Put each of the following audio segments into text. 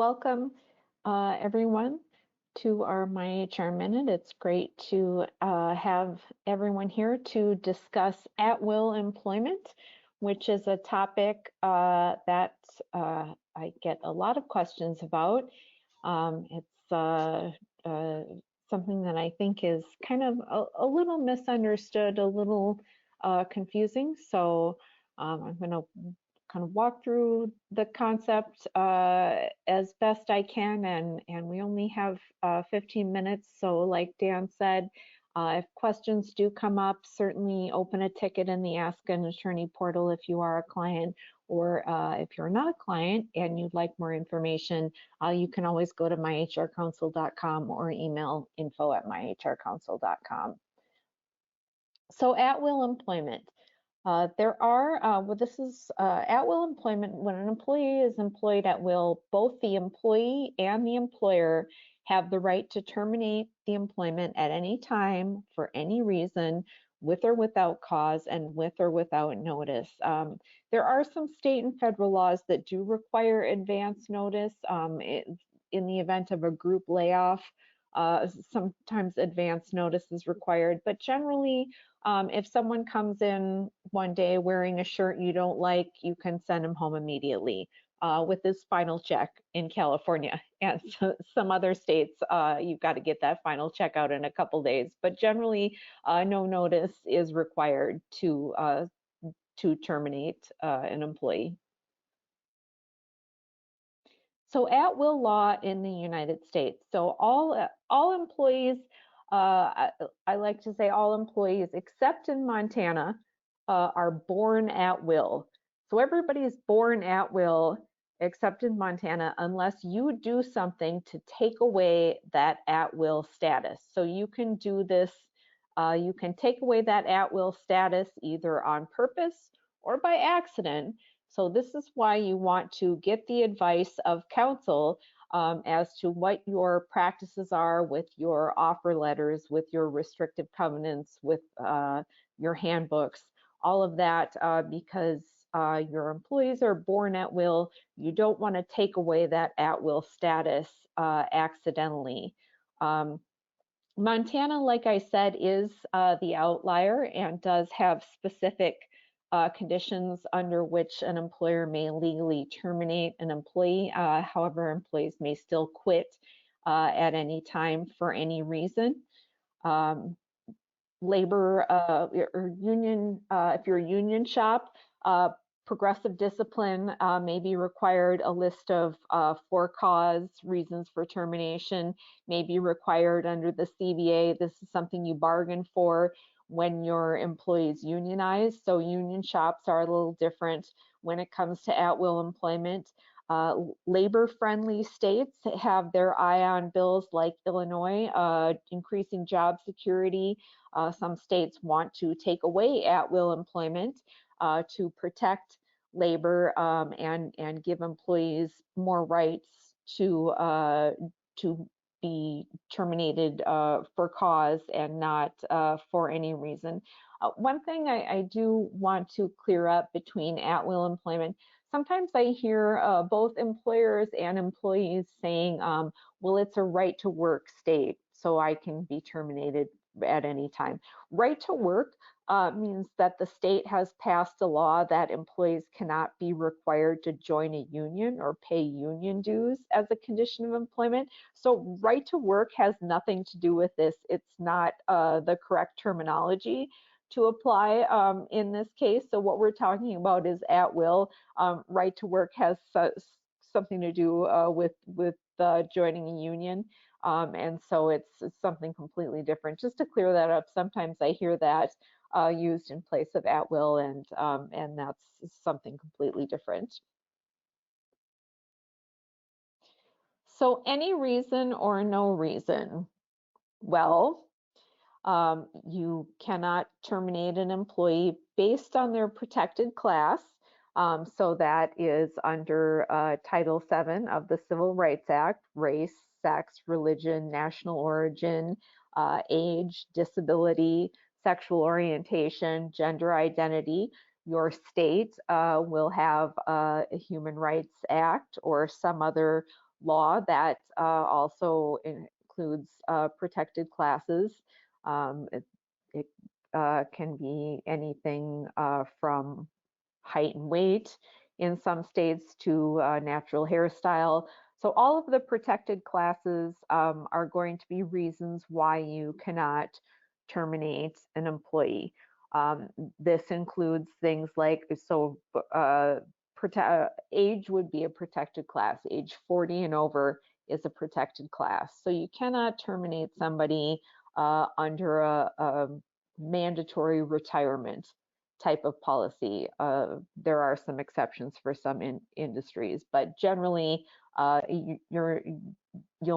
welcome everyone to our myHR Minute. It's great to have everyone here to discuss at-will employment, which is a topic that I get a lot of questions about. It's something that I think is kind of a little misunderstood, a little confusing. So I'm going to kind of walk through the concept as best I can, and we only have 15 minutes. So like Dan said, if questions do come up, certainly open a ticket in the Ask an Attorney portal if you are a client, or if you're not a client and you'd like more information, you can always go to myHRcounsel.com or email info@myHRcounsel.com. So at-will employment. This is at-will employment. When an employee is employed at will, both the employee and the employer have the right to terminate the employment at any time for any reason, with or without cause and with or without notice. There are some state and federal laws that do require advance notice. In the event of a group layoff, sometimes advance notice is required, but generally, if someone comes in one day wearing a shirt you don't like, you can send them home immediately with this final check in California. And so some other states, you've got to get that final check out in a couple days. But generally, no notice is required to terminate an employee. So at-will law in the United States. So all employees, I like to say all employees except in Montana are born at will. So everybody is born at will except in Montana unless you do something to take away that at-will status. So you can do this, you can take away that at-will status either on purpose or by accident. So this is why you want to get the advice of counsel as to what your practices are with your offer letters, with your restrictive covenants, with your handbooks, all of that, because your employees are born at will. You don't want to take away that at-will status accidentally. Montana, like I said, is the outlier and does have specific conditions under which an employer may legally terminate an employee. However, employees may still quit at any time for any reason. Labor or union, if you're a union shop, progressive discipline may be required. A list of for cause reasons for termination may be required under the CBA. This is something you bargain for when your employees unionize. So union shops are a little different when it comes to at-will employment. Labor-friendly states have their eye on bills like Illinois, increasing job security. Some states want to take away at-will employment to protect labor and give employees more rights to be terminated for cause and not for any reason. One thing I do want to clear up between at-will employment, sometimes I hear both employers and employees saying, well, it's a right to work state, so I can be terminated at any time. Right to work means that the state has passed a law that employees cannot be required to join a union or pay union dues as a condition of employment. So right to work has nothing to do with this. It's not the correct terminology to apply in this case. So what we're talking about is at will. Right to work has something to do with joining a union. And so it's something completely different. Just to clear that up, sometimes I hear that used in place of at will, and that's something completely different. So any reason or no reason? Well, you cannot terminate an employee based on their protected class. So that is under Title VII of the Civil Rights Act: race, sex, religion, national origin, age, disability, sexual orientation, gender identity. Your state will have a Human Rights Act or some other law that also includes protected classes. It can be anything from height and weight in some states to natural hairstyle. So all of the protected classes are going to be reasons why you cannot terminate an employee. Um, this includes things like, so age would be a protected class. Age 40 and over is a protected class. So you cannot terminate somebody under a mandatory retirement type of policy. There are some exceptions for some industries, but generally, you'll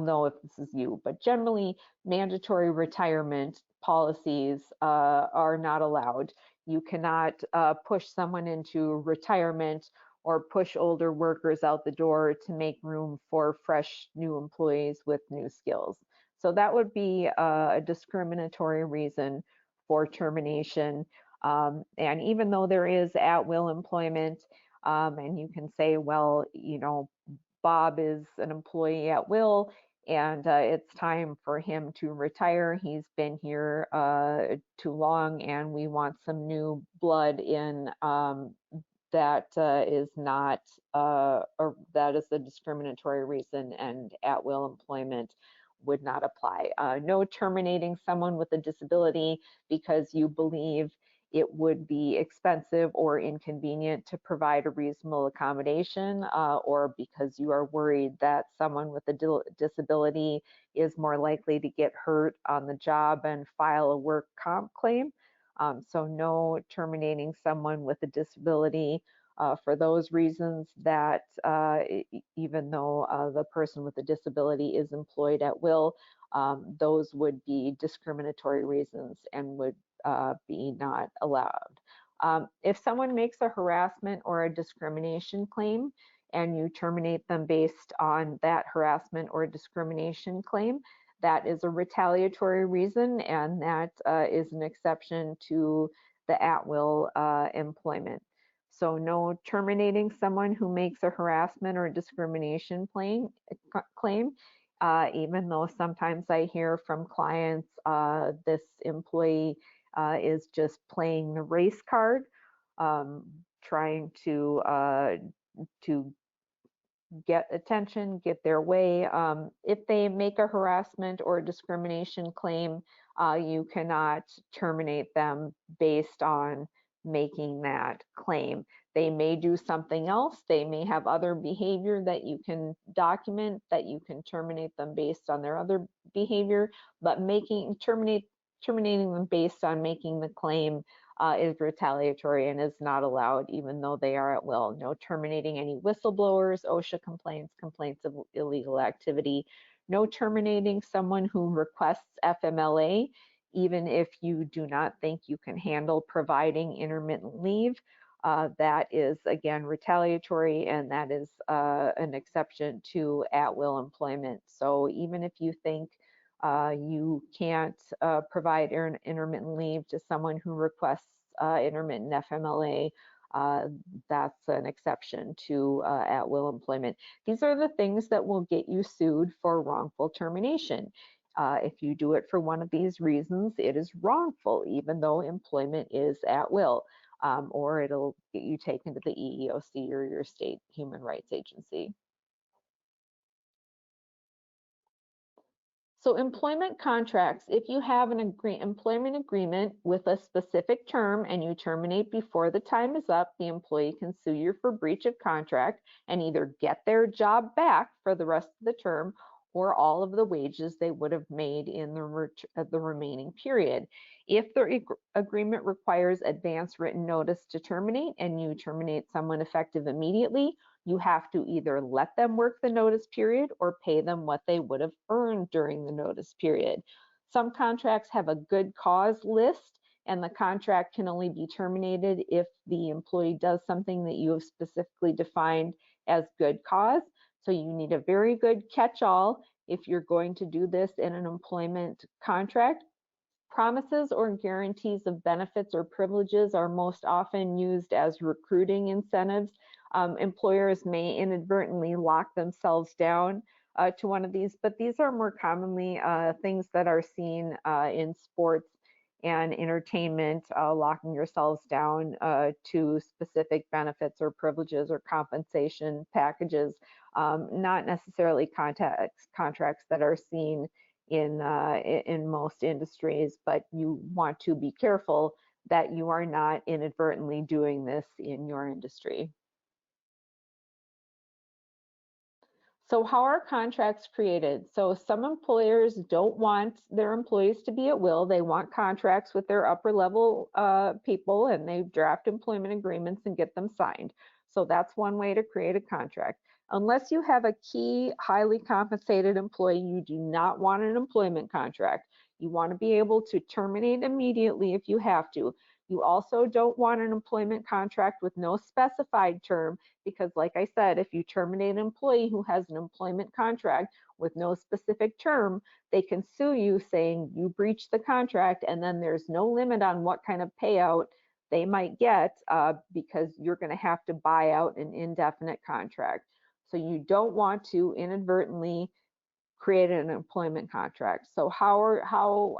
know if this is you, but generally mandatory retirement policies are not allowed. You cannot push someone into retirement or push older workers out the door to make room for fresh new employees with new skills. So that would be a discriminatory reason for termination. And even though there is at-will employment, and you can say, well, Bob is an employee at will, and it's time for him to retire. He's been here too long, and we want some new blood in. That is not, or that is a discriminatory reason, and at-will employment would not apply. No terminating someone with a disability because you believe it would be expensive or inconvenient to provide a reasonable accommodation, or because you are worried that someone with a disability is more likely to get hurt on the job and file a work comp claim. So no terminating someone with a disability for those reasons, that even though the person with a disability is employed at will, those would be discriminatory reasons and would be not allowed. If someone makes a harassment or a discrimination claim and you terminate them based on that harassment or discrimination claim, that is a retaliatory reason, and that is an exception to the at-will employment. So no terminating someone who makes a harassment or discrimination claim, even though sometimes I hear from clients this employee is just playing the race card, trying to get attention, get their way. If they make a harassment or discrimination claim, you cannot terminate them based on making that claim. They may do something else. They may have other behavior that you can document, that you can terminate them based on their other behavior, but terminating them based on making the claim is retaliatory and is not allowed, even though they are at will. No terminating any whistleblowers, OSHA complaints, complaints of illegal activity. No terminating someone who requests FMLA, even if you do not think you can handle providing intermittent leave. That is, again, retaliatory, and that is an exception to at-will employment. So even if you think you can't provide intermittent leave to someone who requests intermittent FMLA, that's an exception to at-will employment. These are the things that will get you sued for wrongful termination. If you do it for one of these reasons, it is wrongful, even though employment is at will, or it'll get you taken to the EEOC or your state human rights agency. So employment contracts, if you have an employment agreement with a specific term and you terminate before the time is up, the employee can sue you for breach of contract and either get their job back for the rest of the term or all of the wages they would have made in the remaining period. If the agreement requires advance written notice to terminate and you terminate someone effective immediately, you have to either let them work the notice period or pay them what they would have earned during the notice period. Some contracts have a good cause list, and the contract can only be terminated if the employee does something that you have specifically defined as good cause. So you need a very good catch-all if you're going to do this in an employment contract. Promises or guarantees of benefits or privileges are most often used as recruiting incentives. Employers may inadvertently lock themselves down to one of these, but these are more commonly things that are seen in sports and entertainment, locking yourselves down to specific benefits or privileges or compensation packages, not necessarily contracts that are seen in most industries, but you want to be careful that you are not inadvertently doing this in your industry. So how are contracts created? So some employers don't want their employees to be at will. They want contracts with their upper level people, and they draft employment agreements and get them signed. So that's one way to create a contract. Unless you have a key, highly compensated employee, you do not want an employment contract. You want to be able to terminate immediately if you have to. You also don't want an employment contract with no specified term, because like I said, if you terminate an employee who has an employment contract with no specific term, they can sue you saying you breached the contract, and then there's no limit on what kind of payout they might get because you're going to have to buy out an indefinite contract. So you don't want to inadvertently create an employment contract. So how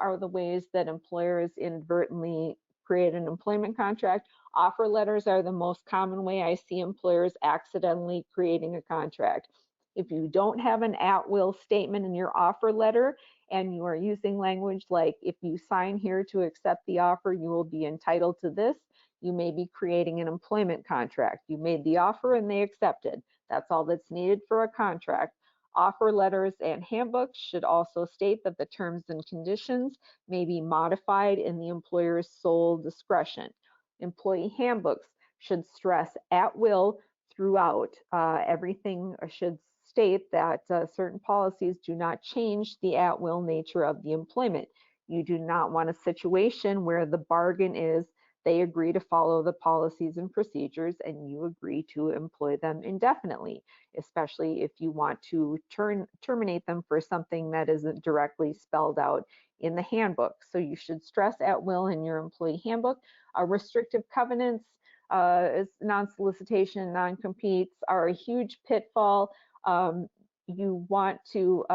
are the ways that employers inadvertently create an employment contract? Offer letters are the most common way I see employers accidentally creating a contract. If you don't have an at-will statement in your offer letter and you are using language like, if you sign here to accept the offer, you will be entitled to this, you may be creating an employment contract. You made the offer and they accepted. That's all that's needed for a contract. Offer letters and handbooks should also state that the terms and conditions may be modified in the employer's sole discretion. Employee handbooks should stress at will throughout. Everything should state that certain policies do not change the at will nature of the employment. You do not want a situation where the bargain is they agree to follow the policies and procedures and you agree to employ them indefinitely, especially if you want to terminate them for something that isn't directly spelled out in the handbook. So you should stress at will in your employee handbook. Restrictive covenants, non-solicitation, non-competes are a huge pitfall. You want to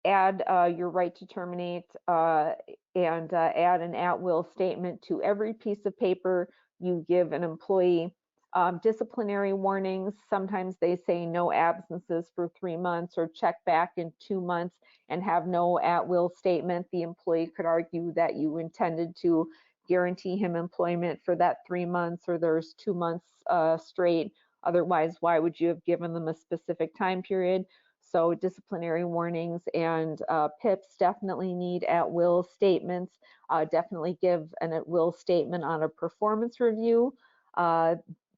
add your right to terminate and add an at-will statement to every piece of paper you give an employee. Disciplinary warnings, sometimes they say no absences for 3 months or check back in 2 months and have no at-will statement. The employee could argue that you intended to guarantee him employment for that 3 months or there's 2 months straight. Otherwise, why would you have given them a specific time period? So disciplinary warnings and PIPs definitely need at-will statements. Definitely give an at-will statement on a performance review.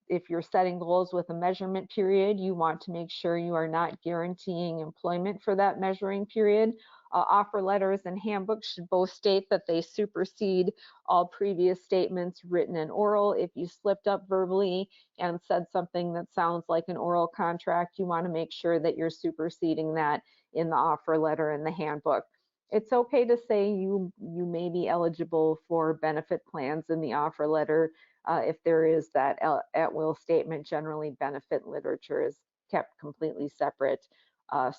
If you're setting goals with a measurement period, you want to make sure you are not guaranteeing employment for that measuring period. Offer letters and handbooks should both state that they supersede all previous statements, written and oral. If you slipped up verbally and said something that sounds like an oral contract, you want to make sure that you're superseding that in the offer letter and the handbook. It's okay to say you may be eligible for benefit plans in the offer letter if there is that at-will statement. Generally, benefit literature is kept completely separate,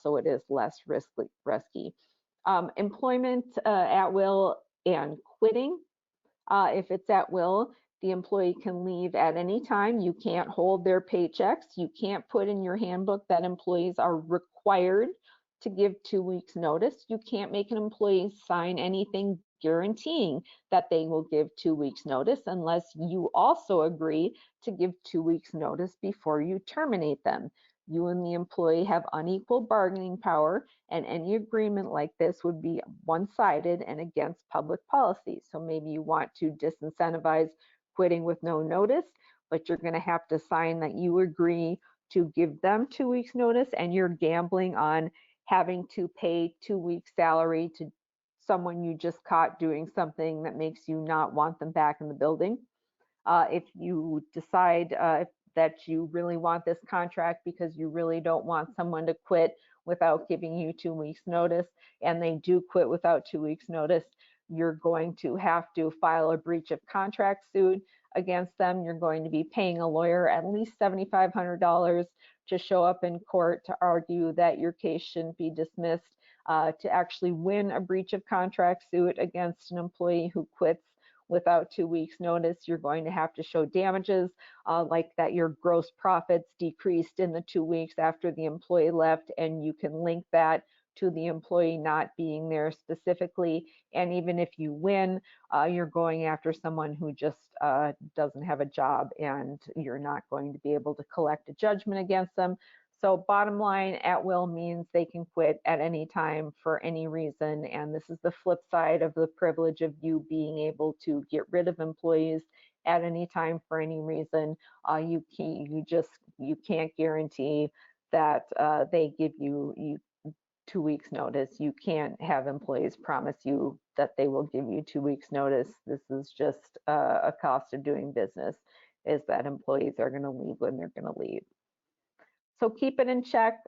so it is less risky. Employment at will and quitting. If it's at will, the employee can leave at any time. You can't hold their paychecks. You can't put in your handbook that employees are required to give 2 weeks notice. You can't make an employee sign anything guaranteeing that they will give 2 weeks notice unless you also agree to give 2 weeks notice before you terminate them. You and the employee have unequal bargaining power, and any agreement like this would be one-sided and against public policy. So maybe you want to disincentivize quitting with no notice, but you're going to have to sign that you agree to give them 2 weeks notice, and you're gambling on having to pay 2 weeks salary to someone you just caught doing something that makes you not want them back in the building. If you decide that you really want this contract because you really don't want someone to quit without giving you 2 weeks notice, and they do quit without 2 weeks notice, you're going to have to file a breach of contract suit against them, you're going to be paying a lawyer at least $7,500 to show up in court to argue that your case shouldn't be dismissed. To actually win a breach of contract suit against an employee who quits without 2 weeks notice, you're going to have to show damages, like that your gross profits decreased in the 2 weeks after the employee left, and you can link that to the employee not being there specifically. And even if you win, you're going after someone who just doesn't have a job, and you're not going to be able to collect a judgment against them. So bottom line, at will means they can quit at any time for any reason. And this is the flip side of the privilege of you being able to get rid of employees at any time for any reason. You can't guarantee that they give you 2 weeks notice. You can't have employees promise you that they will give you 2 weeks notice. This is just a cost of doing business, is that employees are going to leave when they're going to leave. So keep it in check.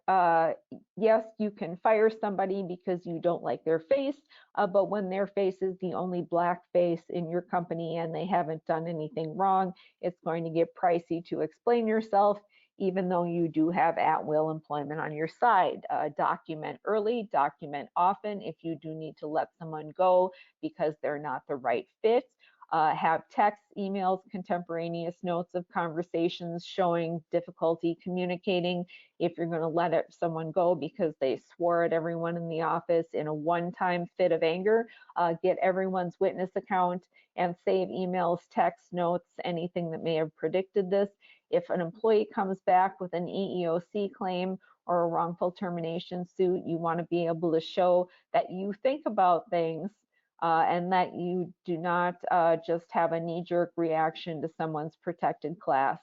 Yes, you can fire somebody because you don't like their face, but when their face is the only black face in your company and they haven't done anything wrong, it's going to get pricey to explain yourself, even though you do have at-will employment on your side. Document early, document often if you do need to let someone go because they're not the right fit. Have texts, emails, contemporaneous notes of conversations showing difficulty communicating. If you're going to let someone go because they swore at everyone in the office in a one-time fit of anger, get everyone's witness account and save emails, texts, notes, anything that may have predicted this. If an employee comes back with an EEOC claim or a wrongful termination suit, you want to be able to show that you think about things and that you do not just have a knee-jerk reaction to someone's protected class.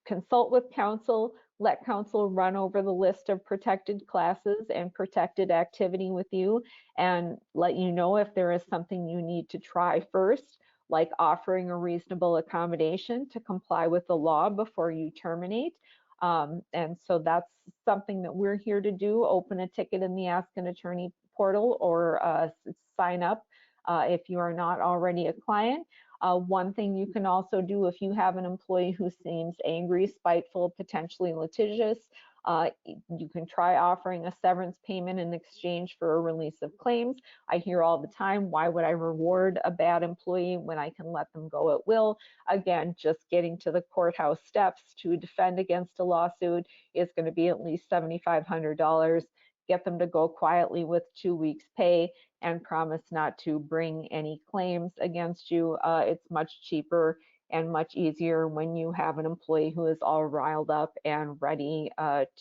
Consult with counsel, let counsel run over the list of protected classes and protected activity with you, and let you know if there is something you need to try first, like offering a reasonable accommodation to comply with the law before you terminate. And so that's something that we're here to do. Open a ticket in the Ask an Attorney portal, or sign up if you are not already a client. One thing you can also do if you have an employee who seems angry, spiteful, potentially litigious, you can try offering a severance payment in exchange for a release of claims. I hear all the time, why would I reward a bad employee when I can let them go at will? Again, just getting to the courthouse steps to defend against a lawsuit is going to be at least $7,500. Get them to go quietly with 2 weeks pay and promise not to bring any claims against you. It's much cheaper and much easier when you have an employee who is all riled up and ready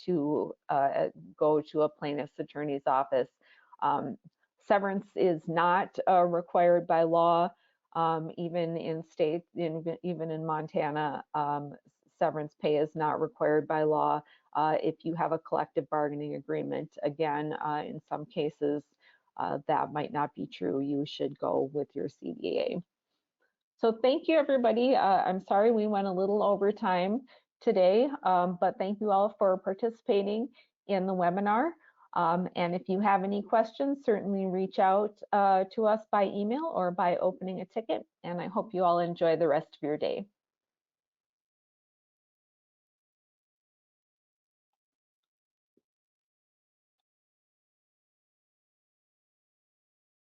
to go to a plaintiff's attorney's office. Severance is not required by law, even in states, even in Montana. Severance pay is not required by law if you have a collective bargaining agreement. Again, in some cases, that might not be true. You should go with your CBA. So thank you, everybody. I'm sorry we went a little over time today, but thank you all for participating in the webinar. And if you have any questions, certainly reach out to us by email or by opening a ticket. And I hope you all enjoy the rest of your day.